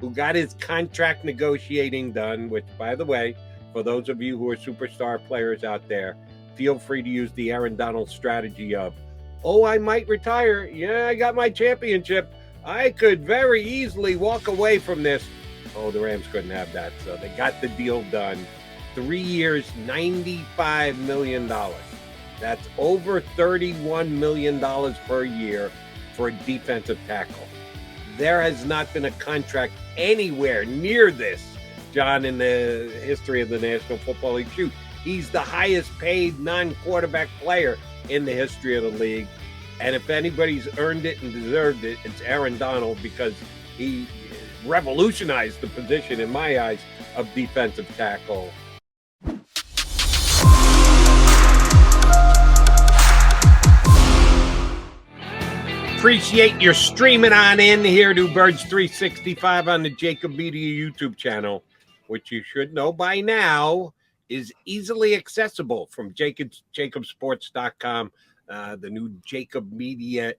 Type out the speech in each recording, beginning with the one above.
who got his contract negotiating done, which, by the way, for those of you who are superstar players out there, feel free to use the Aaron Donald strategy of, oh, I might retire. Yeah, I got my championship. I could very easily walk away from this. Oh, the Rams couldn't have that. So they got the deal done. 3 years, $95 million. That's over $31 million per year for a defensive tackle. There has not been a contract anywhere near this, John, in the history of the National Football League. Shoot, he's the highest paid non-quarterback player in the history of the league. And if anybody's earned it and deserved it, it's Aaron Donald, because he revolutionized the position, in my eyes, of defensive tackle. Appreciate your streaming on in here to Birds 365 on the JAKIB Media YouTube channel, which you should know by now is easily accessible from JAKIBsports.com, the new JAKIB Media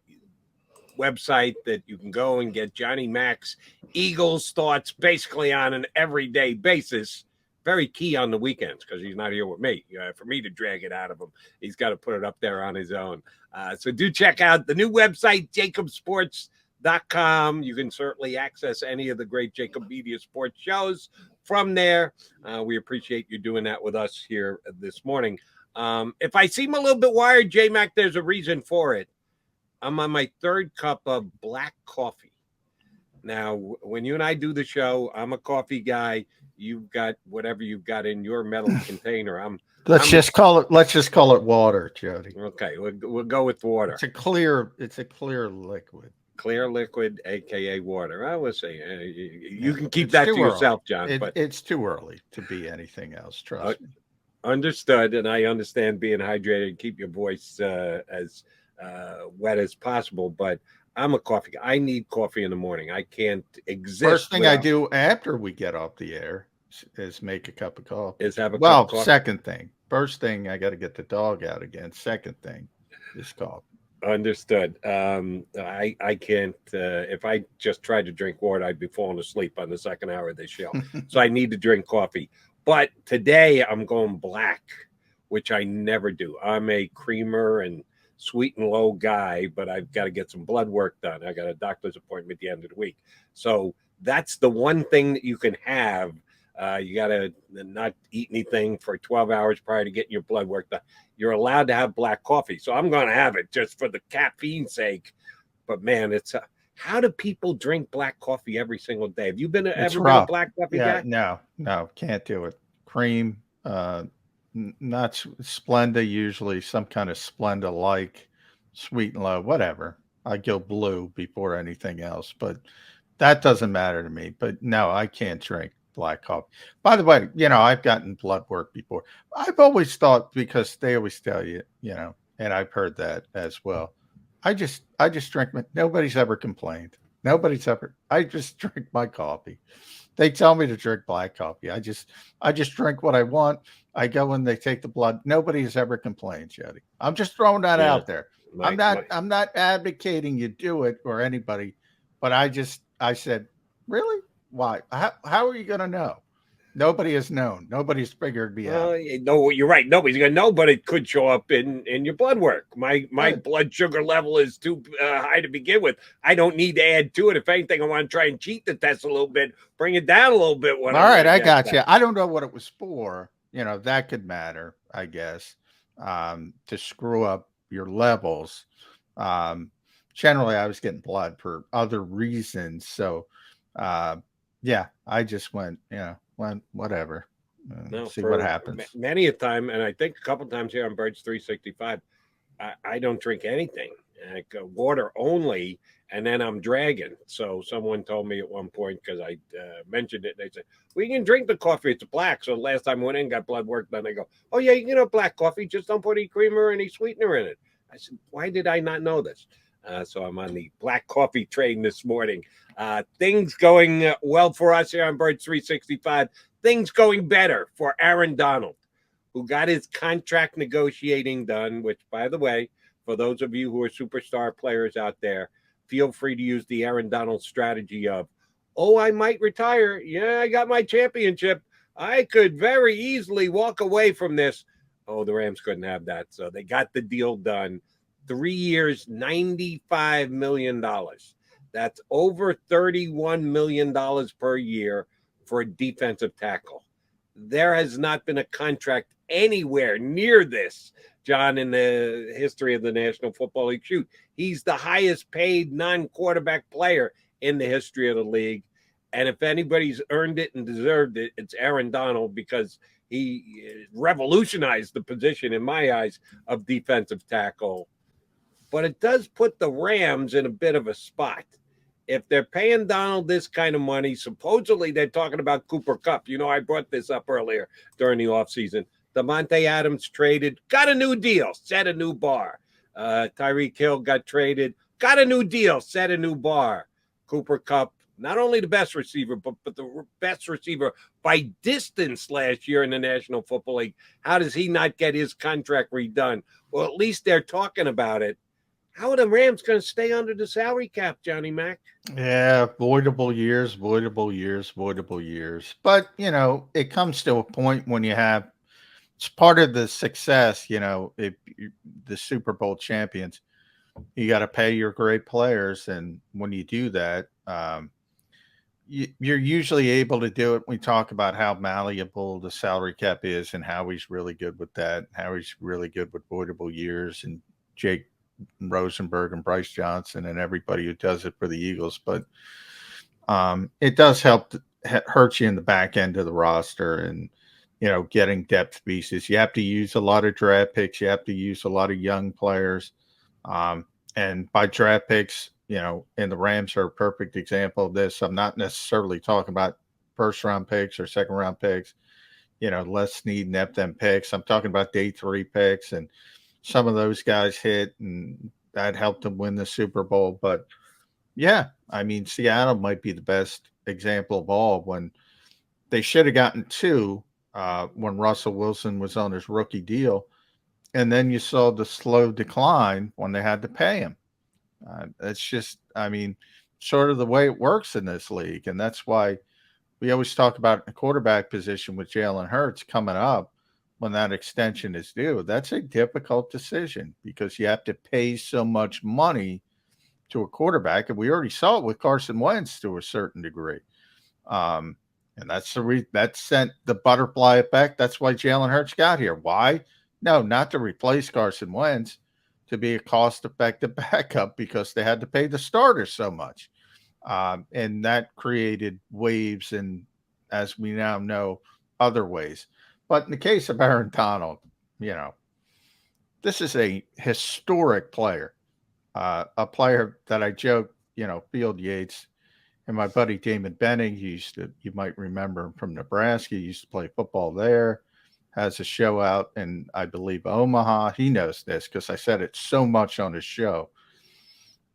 website that you can go and get Johnny Mac's Eagles thoughts basically on an everyday basis. Very key on the weekends because he's not here with me. For me to drag it out of him, he's got to put it up there on his own. So do check out the new website, JAKIBsports.com. You can certainly access any of the great JAKIB Media Sports shows from there. We appreciate you doing that with us here this morning. If I seem a little bit wired, J-Mac, there's a reason for it. I'm on my third cup of black coffee. Now, when you and I do the show, I'm a coffee guy. You've got whatever you've got in your metal container. Let's just call it water, Jody. Okay, we'll go with water. It's a clear liquid. Clear liquid, aka water. I was saying you can keep that to yourself, John. But it's too early to be anything else. Trust me. Understood, and I understand being hydrated, keep your voice as wet as possible. But I'm a coffee guy. I need coffee in the morning. I can't exist. First thing I do after we get off the air is make a cup of coffee. Have a cup of coffee. Second thing. First thing, I got to get the dog out again. Second thing is coffee. Understood. I can't. If I just tried to drink water, I'd be falling asleep on the second hour of this show. So I need to drink coffee. But today I'm going black, which I never do. I'm a creamer and sweet and low guy, but I've got to get some blood work done. I got a doctor's appointment at the end of the week. So that's the one thing that you can have. You got to not eat anything for 12 hours prior to getting your blood work done. You're allowed to have black coffee. So I'm going to have it just for the caffeine's sake. But man, it's how do people drink black coffee every single day? Have you ever been a black coffee guy? No, can't do it. Cream, not Splenda, usually some kind of Splenda-like, sweet and low, whatever. I go blue before anything else, but that doesn't matter to me. But no, I can't drink black coffee. By the way, I've gotten blood work before. I've always thought, because they always tell you, and I've heard that as well. I just drink. Nobody's ever complained. I just drink my coffee. They tell me to drink black coffee. I just drink what I want. I go and they take the blood. Nobody has ever complained, Jody. I'm just throwing that out there. I'm not advocating you do it or anybody, but I said, really? Why? How are you going to know? Nobody has known. Nobody's figured me out. No, you're right. Nobody's going to know, but it could show up in your blood work. My blood sugar level is too high to begin with. I don't need to add to it. If anything, I want to try and cheat the test a little bit, bring it down a little bit. All right, I got you. I don't know what it was for. That could matter, I guess, to screw up your levels. Generally, I was getting blood for other reasons. So, yeah, I just went, whatever. See what happens. Many a time, and I think a couple times here on Birds 365, I don't drink anything. Water only, and then I'm dragging. So someone told me at one point, because I mentioned it, they said, well, you can drink the coffee, it's black. So last time I went in and got blood work done, they go, oh, yeah, you can have black coffee, just don't put any creamer or any sweetener in it. I said, why did I not know this? So I'm on the black coffee train this morning. Things going well for us here on Birds 365. Things going better for Aaron Donald, who got his contract negotiating done, which, by the way, for those of you who are superstar players out there, feel free to use the Aaron Donald strategy of, Oh, I might retire. Yeah, I got my championship. I could very easily walk away from this. Oh, the Rams couldn't have that. So they got the deal done. 3 years, $95 million. That's over $31 million per year for a defensive tackle. There has not been a contract anywhere near this, John, in the history of the National Football League. Shoot, he's the highest paid non quarterback player in the history of the league. And if anybody's earned it and deserved it, it's Aaron Donald, because he revolutionized the position, in my eyes, of defensive tackle. But it does put the Rams in a bit of a spot. If they're paying Donald this kind of money, supposedly they're talking about Cooper Kupp. You know, I brought this up earlier during the offseason. Devontae Adams traded, got a new deal, set a new bar. Tyreek Hill got traded, got a new deal, set a new bar. Cooper Kupp, not only the best receiver, but the best receiver by distance last year in the National Football League. How does he not get his contract redone? Well, at least they're talking about it. How are the Rams going to stay under the salary cap, Johnny Mac? Yeah, voidable years, voidable years, voidable years. But, it comes to a point when you have it's part of the success, if the Super Bowl champions, you got to pay your great players. And when you do that, you're usually able to do it. We talk about how malleable the salary cap is and how he's really good with that, how he's really good with voidable years and Jake Rosenberg and Bryce Johnson and everybody who does it for the Eagles. But it does hurt you in the back end of the roster and, getting depth pieces. You have to use a lot of draft picks. You have to use a lot of young players. And by draft picks, and the Rams are a perfect example of this. I'm not necessarily talking about first round picks or second round picks, Les Snead and them picks. I'm talking about day 3 picks, and some of those guys hit, and that helped them win the Super Bowl. But yeah, I mean, Seattle might be the best example of all when they should have gotten 2 when Russell Wilson was on his rookie deal. And then you saw the slow decline when they had to pay him. It's just, I mean, sort of the way it works in this league. And that's why we always talk about the quarterback position with Jalen Hurts coming up when that extension is due. That's a difficult decision because you have to pay so much money to a quarterback. And we already saw it with Carson Wentz to a certain degree. And that sent the butterfly effect. That's why Jalen Hurts got here. Why? No, not to replace Carson Wentz, to be a cost-effective backup because they had to pay the starters so much. And that created waves and, as we now know, other ways. But in the case of Aaron Donald, this is a historic player, a player that I joke, Field Yates and my buddy Damon Benning, you might remember him from Nebraska. He used to play football there, has a show out in, I believe, Omaha. He knows this because I said it so much on his show.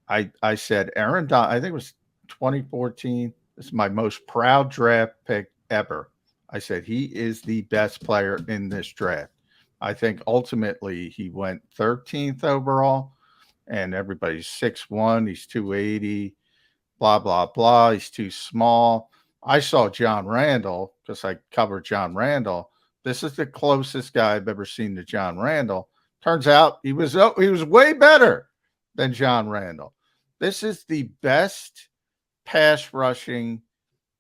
I said, Aaron Donald, I think it was 2014. This is my most proud draft pick ever. I said, he is the best player in this draft. I think ultimately he went 13th overall, and everybody's 6'1", he's 280, blah, blah, blah. He's too small. I saw John Randall because I covered John Randall. This is the closest guy I've ever seen to John Randall. Turns out he was way better than John Randall. This is the best pass rushing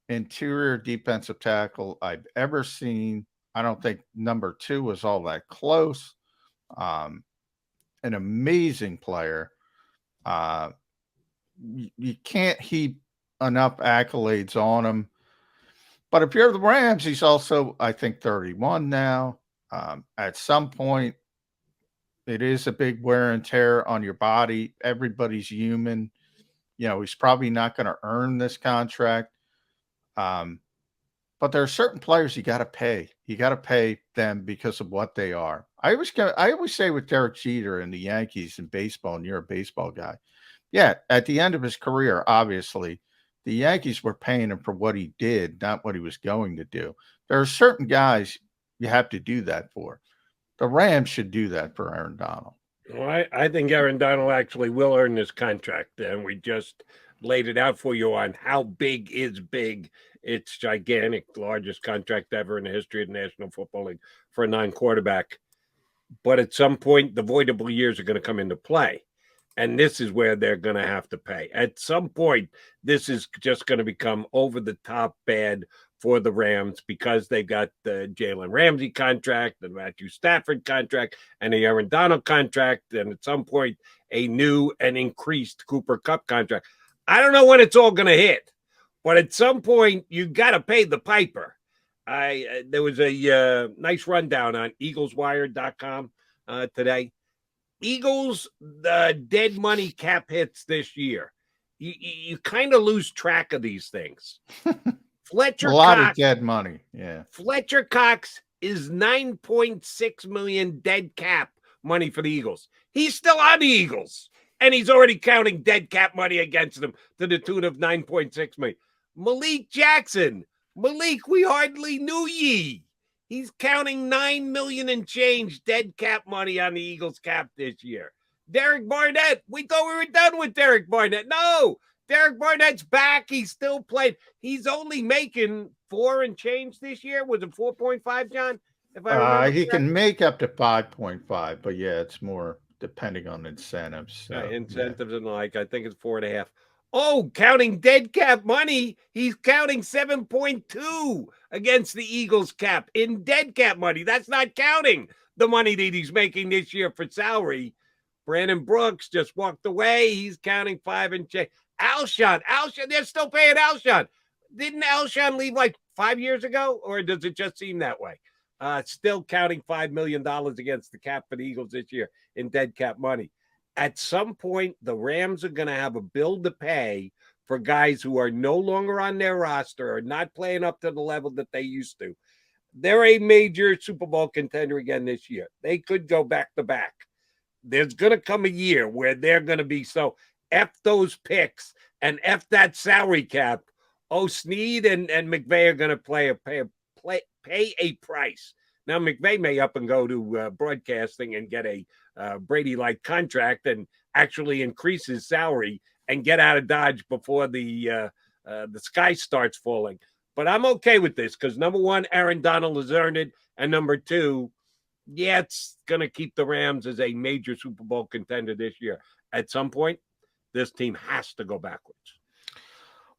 interior defensive tackle I've ever seen. I don't think number 2 was all that close. An amazing player. You can't heap enough accolades on him. But if you're the Rams, he's also, I think, 31 now. At some point, it is a big wear and tear on your body. Everybody's human. He's probably not going to earn this contract. But there are certain players you got to pay. You got to pay them because of what they are. I always say with Derek Jeter and the Yankees in baseball, and you're a baseball guy. Yeah, at the end of his career, obviously, the Yankees were paying him for what he did, not what he was going to do. There are certain guys you have to do that for. The Rams should do that for Aaron Donald. Well, I think Aaron Donald actually will earn this contract, and we just laid it out for you on how big is big. It's gigantic, largest contract ever in the history of the National Football League for a non-quarterback. But at some point, the voidable years are going to come into play. And this is where they're going to have to pay. At some point, this is just going to become over the top bad for the Rams because they got the Jalen Ramsey contract, the Matthew Stafford contract, and the Aaron Donald contract. And at some point, a new and increased Cooper Kupp contract. I don't know when it's all going to hit, but at some point, you got to pay the piper. There was a nice rundown on EaglesWire.com today. Eagles, the dead money cap hits this year. You kind of lose track of these things. Fletcher a lot Cox, of dead money. Yeah. Fletcher Cox is $9.6 million dead cap money for the Eagles. He's still on the Eagles, and he's already counting dead cap money against them to the tune of $9.6 million. Malik Jackson, Malik, we hardly knew ye. He's counting $9 million and change dead cap money on the Eagles cap this year. Derek Barnett, we thought we were done with Derek Barnett. No, Derek Barnett's back. He's still playing. He's only making 4 and change this year. Was it 4.5, John? If I remember, he can make up to 5.5, but yeah, it's more depending on incentives. So, incentives and like, I think it's 4.5. Oh, counting dead cap money, he's counting 7.2 against the Eagles cap in dead cap money. That's not counting the money that he's making this year for salary. Brandon Brooks just walked away. He's counting 5 and change. Alshon, they're still paying Alshon. Didn't Alshon leave like 5 years ago, or does it just seem that way? Still counting $5 million against the cap for the Eagles this year in dead cap money. At some point, the Rams are going to have a bill to pay for guys who are no longer on their roster or not playing up to the level that they used to. They're a major Super Bowl contender again this year. They could go back to back. There's going to come a year where they're going to be so F those picks and F that salary cap. Oh, Snead and McVay are going to pay a price. Now, McVay may up and go to broadcasting and get a Brady-like contract and actually increase his salary and get out of Dodge before the sky starts falling. But I'm okay with this because, number one, Aaron Donald has earned it. And number two, yeah, it's going to keep the Rams as a major Super Bowl contender this year. At some point, this team has to go backwards.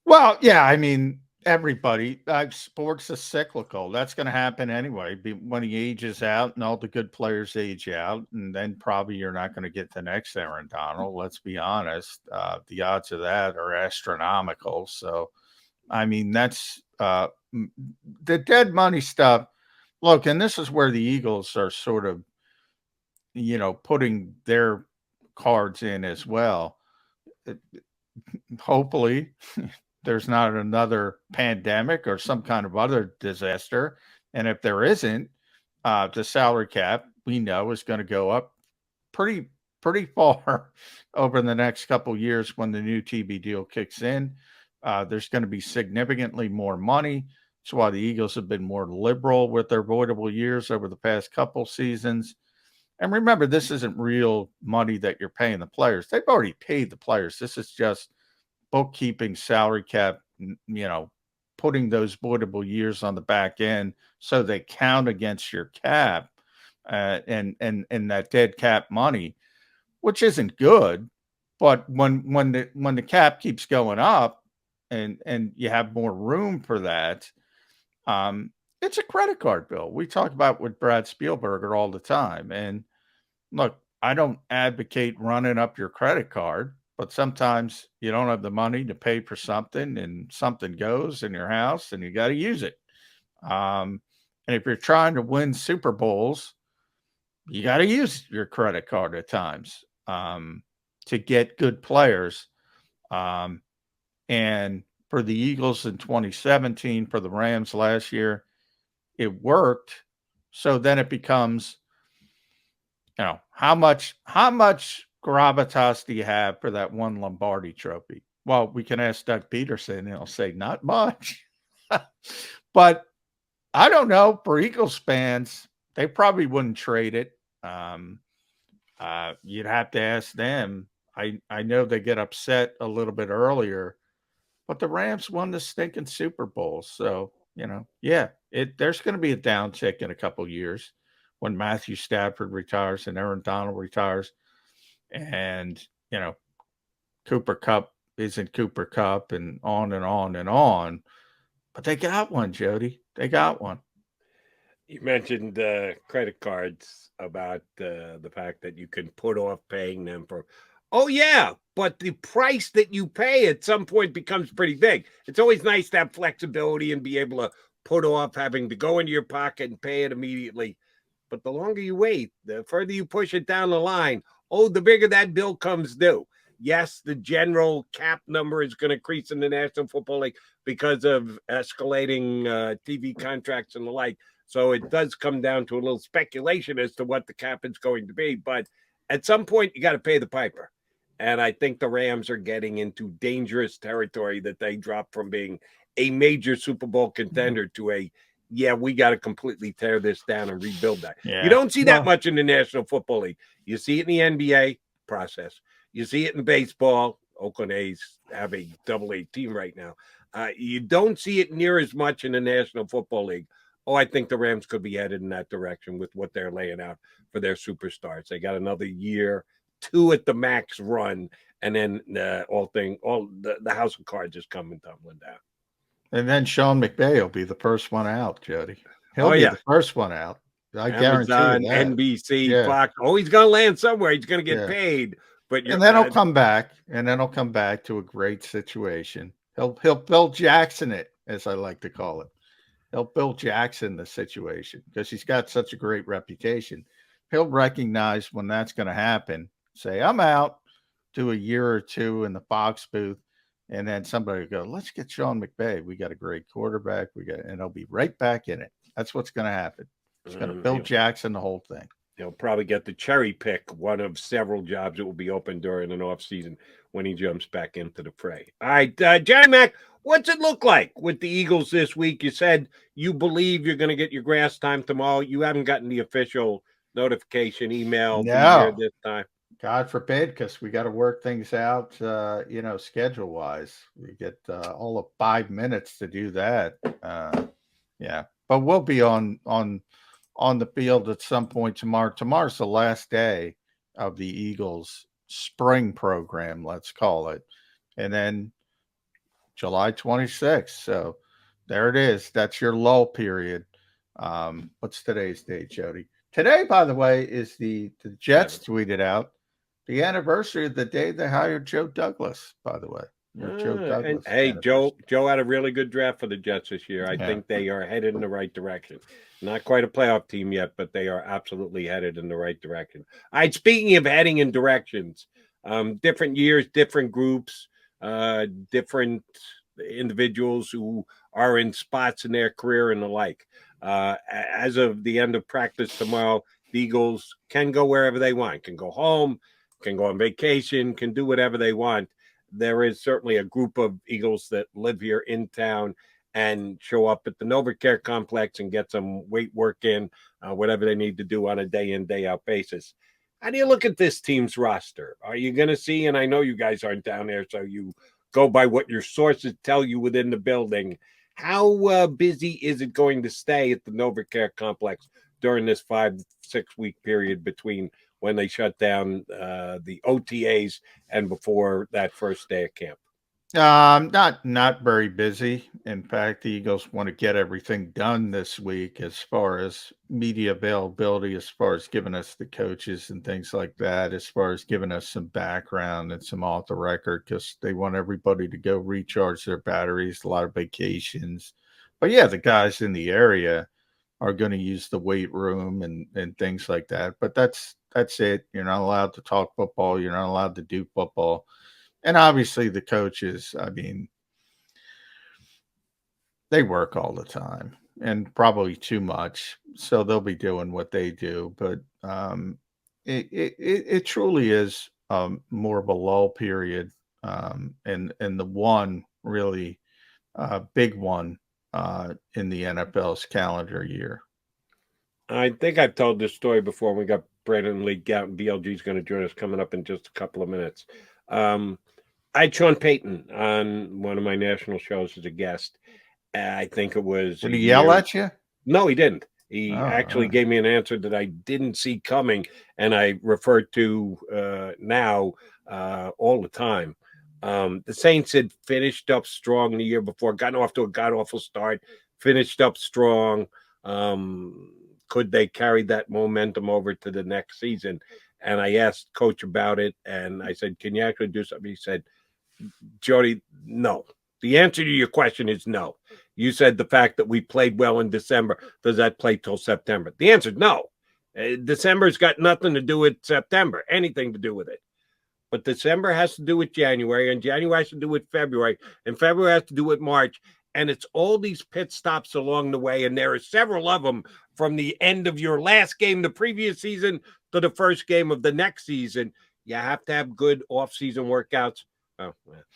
Well, yeah, I mean, everybody, sports is cyclical. That's going to happen anyway. When he ages out and all the good players age out, and then probably you're not going to get the next Aaron Donald. Let's be honest. The odds of that are astronomical. So, I mean, that's the dead money stuff. Look, and this is where the Eagles are sort of, putting their cards in as well. Hopefully, there's not another pandemic or some kind of other disaster. And if there isn't, the salary cap, we know, is going to go up pretty far over the next couple of years when the new TV deal kicks in. There's going to be significantly more money. That's why the Eagles have been more liberal with their voidable years over the past couple seasons. And remember, this isn't real money that you're paying the players. They've already paid the players. This is just bookkeeping, salary cap, putting those voidable years on the back end so they count against your cap and that dead cap money, which isn't good. But when the cap keeps going up and you have more room for that, it's a credit card bill. We talk about with Brad Spielberger all the time. And look, I don't advocate running up your credit card, but sometimes you don't have the money to pay for something and something goes in your house and you got to use it. And if you're trying to win Super Bowls, you got to use your credit card at times to get good players. And for the Eagles in 2017, for the Rams last year, it worked. So then it becomes, how much gravitas do you have for that one Lombardi trophy? Well, we can ask Doug Peterson and he'll say not much. But I don't know, for Eagles fans, they probably wouldn't trade it. You'd have to ask them. I know they get upset a little bit earlier, but the Rams won the stinking Super Bowl. So, yeah, there's going to be a downtick in a couple years when Matthew Stafford retires and Aaron Donald retires, and Cooper Cup isn't Cooper Cup, and on and on and on. But they got one, Jody. They got one. You mentioned credit cards, about the fact that you can put off paying them for. Oh yeah, but the price that you pay at some point becomes pretty big. It's always nice to have flexibility and be able to put off having to go into your pocket and pay it immediately. But the longer you wait, the further you push it down the line, oh, the bigger that bill comes due. Yes, the general cap number is going to increase in the National Football League because of escalating TV contracts and the like. So it does come down to a little speculation as to what the cap is going to be. But at some point, you got to pay the piper. And I think the Rams are getting into dangerous territory that they dropped from being a major Super Bowl contender to a, yeah, we got to completely tear this down and rebuild that. Yeah. You don't see that Well, much in the National Football League. You see it in the NBA process. You see it in baseball. Oakland A's have a double-A team right now. You don't see it near as much in the National Football League. Oh, I think the Rams could be headed in that direction with what they're laying out for their superstars. They got another year, 2 at the max run, and then all the house of cards is coming tumbling down. and then Sean McVay will be the first one out, Jody. He'll Oh be yeah, the first one out. I guarantee Amazon, you that. NBC, Yeah, Fox. Oh, he's gonna land somewhere. He's gonna get yeah. paid. But And then he'll come back, to a great situation. He'll Bill Jackson it, as I like to call it. He'll Bill Jackson the situation because he's got such a great reputation. He'll recognize when that's going to happen. Say, I'm out. Do a year or two in the Fox booth, and then somebody will go, let's get Sean McVay. We got a great quarterback. And he'll be right back in it. That's what's going to happen. It's going to Bill Jackson the whole thing. He'll probably get the cherry pick one of several jobs that will be open during an offseason when he jumps back into the fray. All right, Johnny Mac, what's it look like with the Eagles this week? You said you believe you're going to get your grass time tomorrow. You haven't gotten the official notification email here this time. God forbid, because we got to work things out, schedule wise. We get all of 5 minutes to do that. Yeah, but we'll be on the field at some point tomorrow. Tomorrow's the last day of the Eagles spring program, let's call it. And then July 26th. So there it is. That's your lull period. What's today's date, Jody? Today, by the way, is the Jets tweeted out the anniversary of the day they hired Joe Douglas, by the way. Joe Douglas. And, hey, Joe had a really good draft for the Jets this year. I think they are headed in the right direction. Not quite a playoff team yet, but they are absolutely headed in the right direction. All right, speaking of heading in directions, different years, different groups, different individuals who are in spots in their career and the like. As of the end of practice tomorrow, the Eagles can go wherever they want, can go home, can go on vacation, can do whatever they want. There is certainly a group of Eagles that live here in town and show up at the NovaCare complex and get some weight work in, whatever they need to do on a day in, day out basis. How do you look at this team's roster? Are you going to see, and I know you guys aren't down there, so you go by what your sources tell you within the building, how busy is it going to stay at the NovaCare complex during this 5-6 week period between when they shut down the OTAs and before that first day of camp? Not very busy. In fact, the Eagles want to get everything done this week as far as media availability, as far as giving us the coaches and things like that, as far as giving us some background and some off the record, because they want everybody to go recharge their batteries, a lot of vacations. But yeah, the guys in the area are going to use the weight room and things like that. But that's it. You're not allowed to talk football. You're not allowed to do football. And obviously the coaches, I mean, they work all the time and probably too much. So they'll be doing what they do. But it truly is more of a lull period. And the one really big one in the NFL's calendar year. I think I've told this story before. We got Brandon Lee Gouton, BLG, is going to join us coming up in just a couple of minutes. I had Sean Payton on one of my national shows as a guest. I think it was. Did he yell at you? No, he didn't. He actually gave me an answer that I didn't see coming, and I refer to now all the time. The Saints had finished up strong the year before, gotten off to a god-awful start, finished up strong. Could they carry that momentum over to the next season? And I asked Coach about it, and I said, can you actually do something? He said, Jody, no. The answer to your question is no. You said the fact that we played well in December, does that play till September? The answer is no. December's got nothing to do with September, anything to do with it. But December has to do with January, and January has to do with February, and February has to do with March. And it's all these pit stops along the way, and there are several of them from the end of your last game the previous season to the first game of the next season. You have to have good off-season workouts. Oh,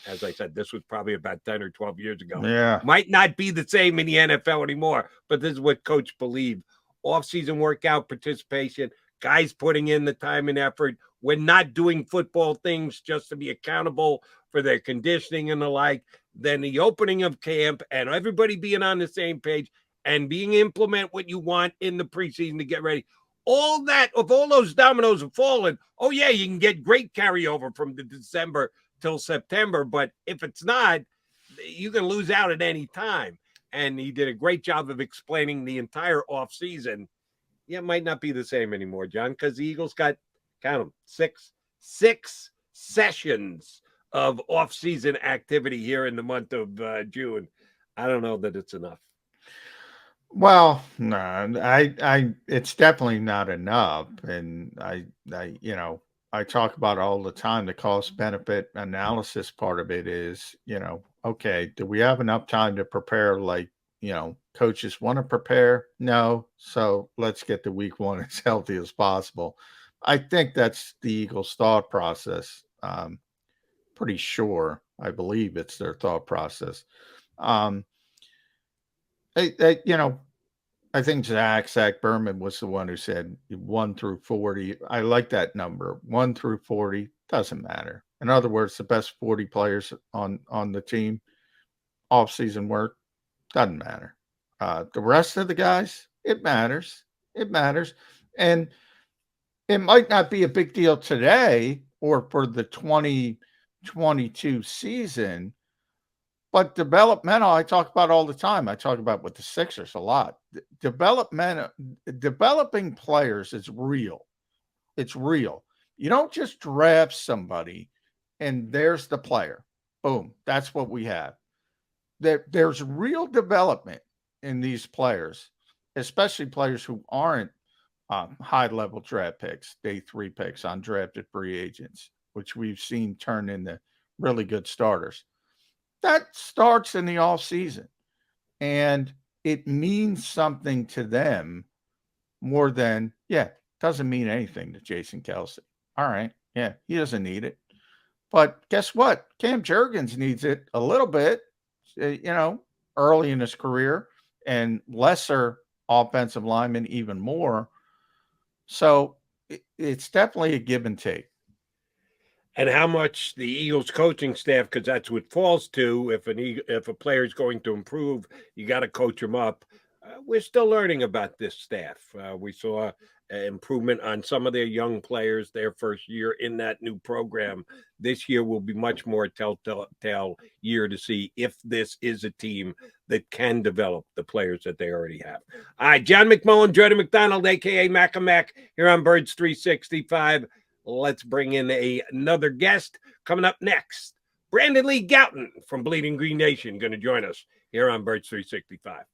as I said, this was probably about 10 or 12 years ago. Yeah. Might not be the same in the NFL anymore, but this is what Coach believed. Off-season workout participation, guys putting in the time and effort. We're not doing football things just to be accountable for their conditioning and the like. Then the opening of camp and everybody being on the same page and being implement what you want in the preseason to get ready. All that, if all those dominoes have fallen, oh yeah, you can get great carryover from the December till September, but if it's not, you can lose out at any time. And he did a great job of explaining the entire offseason. Yeah, it might not be the same anymore, John, because the Eagles got, count them, six sessions of off-season activity here in the month of June. I don't know that it's enough. Well, no, it's definitely not enough. And I talk about it all the time. The cost benefit analysis part of it is, okay, do we have enough time to prepare like, coaches want to prepare? No. So let's get to week one as healthy as possible. I think that's the Eagles' thought process. Pretty sure. I believe it's their thought process. I think Zach Berman was the one who said 1 through 40. I like that number. 1 through 40 doesn't matter. In other words, the best 40 players on the team, off-season work, doesn't matter. The rest of the guys, it matters. It matters. And it might not be a big deal today or for the 2022 season, but developmental, I talk about all the time. I talk about with the Sixers a lot. Developing players is real. It's real. You don't just draft somebody and there's the player. Boom. That's what we have. There's real development in these players, especially players who aren't high-level draft picks, day 3 picks, undrafted free agents, which we've seen turn into really good starters. That starts in the off season, and it means something to them more than, doesn't mean anything to Jason Kelce. All right. Yeah, he doesn't need it. But guess what? Cam Jurgens needs it a little bit, early in his career, and lesser offensive linemen even more. So it's definitely a give and take. And how much the Eagles coaching staff, because that's what falls to. If a player is going to improve, you got to coach him up. We're still learning about this staff. We saw improvement on some of their young players their first year in that new program. This year will be much more telltale year to see if this is a team that can develop the players that they already have. All right, John McMullen, Jody McDonald, a.k.a. Mac here on Birds 365. Let's bring in another guest coming up next. Brandon Lee Gouton from Bleeding Green Nation going to join us here on Birds 365.